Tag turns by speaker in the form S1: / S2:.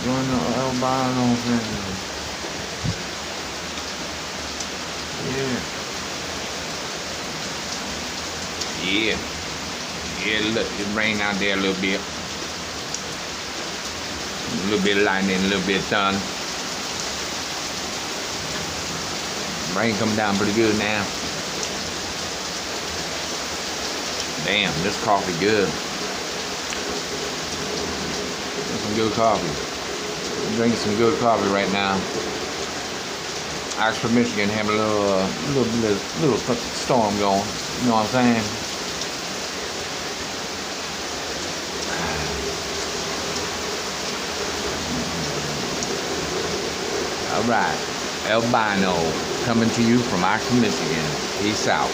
S1: Join the albino family. Yeah. Yeah. Yeah, look, it rained out there a little bit. A little bit of lightning, a little bit of thunder. Rain coming down pretty good now. Damn, this coffee good. That's some good coffee. I'm drinking some good coffee right now. Oxford, Michigan, having a little storm going. You know what I'm saying? All right, albino coming to you from Oxford, Michigan. Peace out.